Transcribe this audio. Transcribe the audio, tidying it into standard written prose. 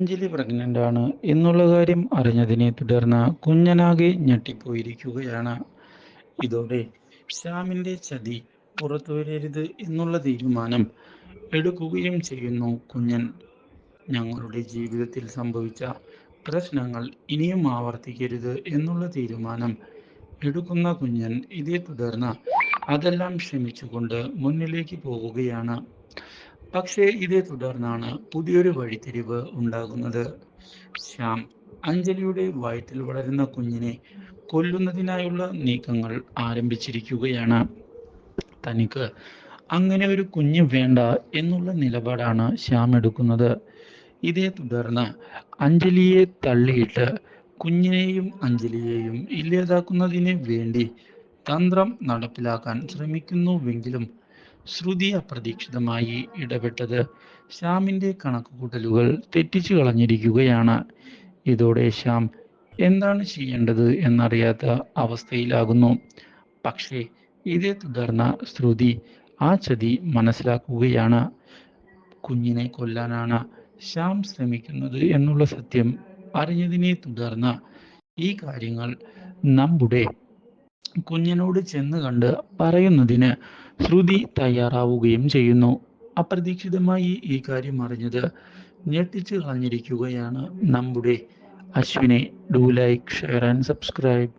Anjali pregnant ആണ് എന്നുള്ള കാര്യം അറിഞ്ഞതിനെ തുടർന്ന് കുഞ്ഞനാകെ ഞെട്ടിപ്പോയിരിക്കുകയാണ്. ഇതോടെ ശ്യാമിന്റെ ചതി പുറത്തുവരരുത് എന്നുള്ള തീരുമാനം എടുക്കുകയും ചെയ്യുന്നു കുഞ്ഞൻ. ഞങ്ങളുടെ ജീവിതത്തിൽ സംഭവിച്ച പ്രശ്നങ്ങൾ ഇനിയും ആവർത്തിക്കരുത് എന്നുള്ള തീരുമാനം എടുക്കുന്ന കുഞ്ഞൻ ഇതേ തുടർന്ന് അതെല്ലാം ക്ഷമിച്ചുകൊണ്ട് മുന്നിലേക്ക് പോവുകയാണ്. പക്ഷേ ഇതേ തുടർന്നാണ് പുതിയൊരു വഴിത്തിരിവ് ഉണ്ടാകുന്നത്. ശ്യാം അഞ്ജലിയുടെ വയറ്റിൽ വളരുന്ന കുഞ്ഞിനെ കൊല്ലുന്നതിനായുള്ള നീക്കങ്ങൾ ആരംഭിച്ചിരിക്കുകയാണ്. തനിക്ക് അങ്ങനെ ഒരു കുഞ്ഞ് വേണ്ട എന്നുള്ള നിലപാടാണ് ശ്യാം എടുക്കുന്നത്. ഇതേ തുടർന്ന് അഞ്ജലിയെ തള്ളിയിട്ട് കുഞ്ഞിനെയും അഞ്ജലിയെയും ഇല്ലാതാക്കുന്നതിന് വേണ്ടി തന്ത്രം നടപ്പിലാക്കാൻ ശ്രമിക്കുന്നുവെങ്കിലും ശ്രുതി അപ്രതീക്ഷിതമായി ഇടപെട്ടത് ശ്യാമിന്റെ കണക്കുകൂട്ടലുകൾ തെറ്റിച്ചു കളഞ്ഞിരിക്കുകയാണ്. ഇതോടെ ശ്യാം എന്താണ് ചെയ്യേണ്ടത് എന്നറിയാത്ത അവസ്ഥയിലാകുന്നു. പക്ഷേ ഇതേ തുടർന്ന് ശ്രുതി ആ ചതി മനസ്സിലാക്കുകയാണ്. കുഞ്ഞിനെ കൊല്ലാനാണ് ശ്യാം ശ്രമിക്കുന്നത് എന്നുള്ള സത്യം അറിഞ്ഞതിനെ തുടർന്ന് ഈ കാര്യങ്ങൾ നമ്മുടെ കുഞ്ഞിനോട് ചെന്ന് കണ്ട് പറയുന്നതിന് ശ്രുതി തയ്യാറാവുകയും ചെയ്യുന്നു. അപ്രതീക്ഷിതമായി ഈ കാര്യം അറിഞ്ഞത് ഞെട്ടിച്ചു കളഞ്ഞിരിക്കുകയാണ് നമ്മുടെ അശ്വിനെ. Do like, share and subscribe.